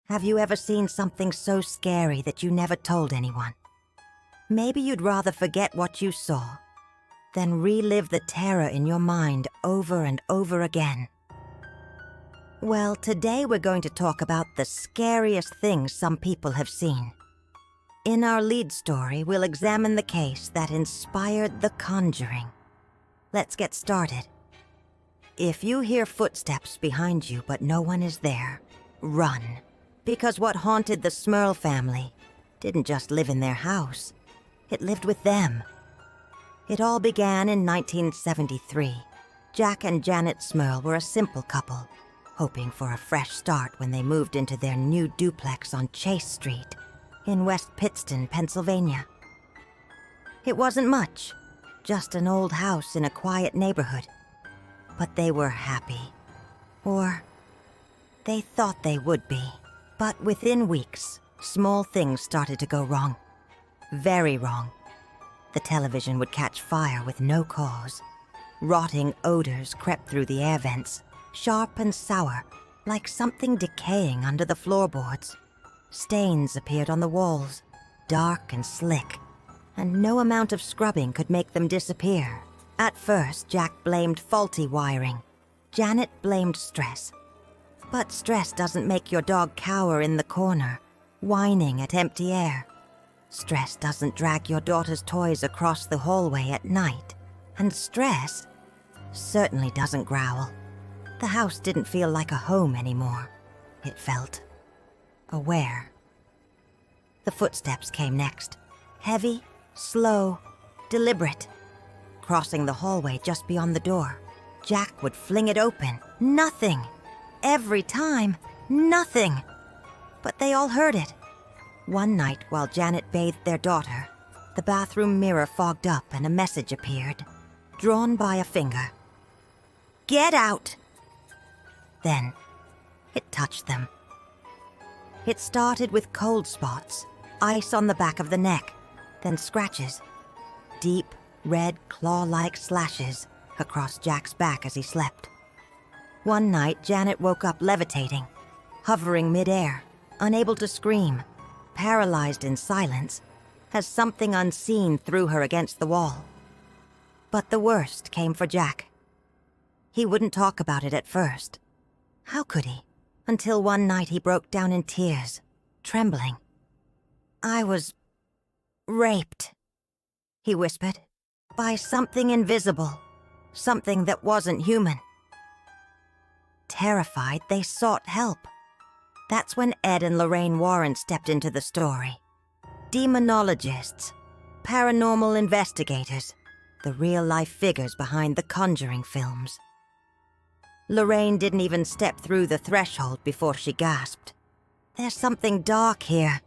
Have you ever seen something so scary that you never told anyone? Maybe you'd rather forget what you saw than relive the terror in your mind over and over again. Well, today we're going to talk about the scariest things some people have seen. In our lead story, we'll examine the case that inspired The Conjuring. Let's get started. If you hear footsteps behind you but no one is there, run. Because what haunted the Smurl family didn't just live in their house, it lived with them. It all began in 1973. Jack and Janet Smurl were a simple couple, hoping for a fresh start when they moved into their new duplex on Chase Street in West Pittston, Pennsylvania. It wasn't much, just an old house in a quiet neighborhood. But they were happy. Or they thought they would be. But within weeks, small things started to go wrong. Very wrong. The television would catch fire with no cause. Rotting odors crept through the air vents, sharp and sour, like something decaying under the floorboards. Stains appeared on the walls, dark and slick, and no amount of scrubbing could make them disappear. At first, Jack blamed faulty wiring. Janet blamed stress. But stress doesn't make your dog cower in the corner, whining at empty air. Stress doesn't drag your daughter's toys across the hallway at night. And stress certainly doesn't growl. The house didn't feel like a home anymore. It felt aware. The footsteps came next. Heavy, slow, deliberate. Crossing the hallway just beyond the door, Jack would fling it open. Nothing. Every time, nothing. But they all heard it. One night, while Janet bathed their daughter, the bathroom mirror fogged up and a message appeared, drawn by a finger. "Get out!" Then, it touched them. It started with cold spots, ice on the back of the neck, then scratches. Deep, red, claw-like slashes across Jack's back as he slept. One night, Janet woke up levitating, hovering midair, unable to scream, paralyzed in silence, as something unseen threw her against the wall. But the worst came for Jack. He wouldn't talk about it at first. How could he? Until one night he broke down in tears, trembling. "I was raped," he whispered. "By something invisible, something that wasn't human." Terrified, they sought help. That's when Ed and Lorraine Warren stepped into the story. Demonologists, paranormal investigators, the real-life figures behind the Conjuring films. Lorraine didn't even step through the threshold before she gasped. "There's something dark here,"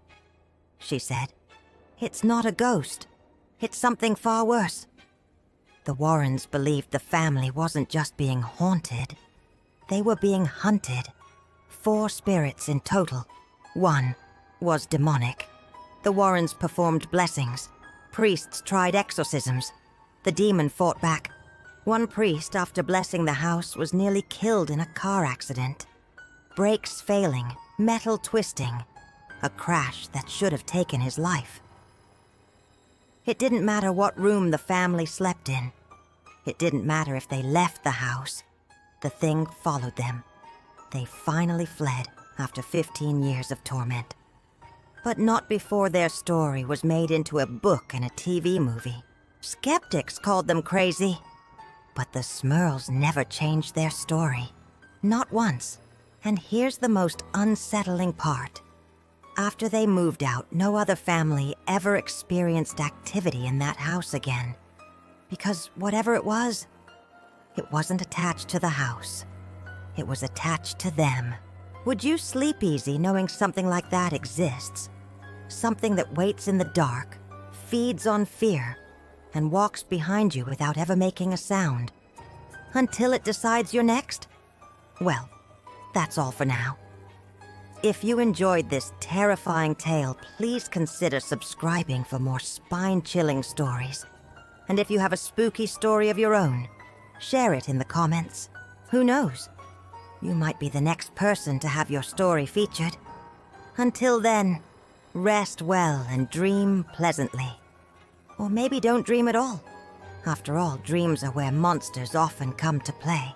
she said. "It's not a ghost. It's something far worse." The Warrens believed the family wasn't just being haunted. They were being hunted. 4 spirits in total. 1 was demonic. The Warrens performed blessings. Priests tried exorcisms. The demon fought back. One priest, after blessing the house, was nearly killed in a car accident. Brakes failing, metal twisting. A crash that should have taken his life. It didn't matter what room the family slept in. It didn't matter if they left the house. The thing followed them. They finally fled after 15 years of torment. But not before their story was made into a book and a TV movie. Skeptics called them crazy. But the Smurls never changed their story. Not once. And here's the most unsettling part. After they moved out, no other family ever experienced activity in that house again. Because whatever it wasn't attached to the house. It was attached to them. Would you sleep easy knowing something like that exists? Something that waits in the dark, feeds on fear, and walks behind you without ever making a sound. Until it decides you're next? Well, that's all for now. If you enjoyed this terrifying tale, please consider subscribing for more spine-chilling stories. And if you have a spooky story of your own, share it in the comments. Who knows? You might be the next person to have your story featured. Until then, rest well and dream pleasantly. Or maybe don't dream at all. After all, dreams are where monsters often come to play.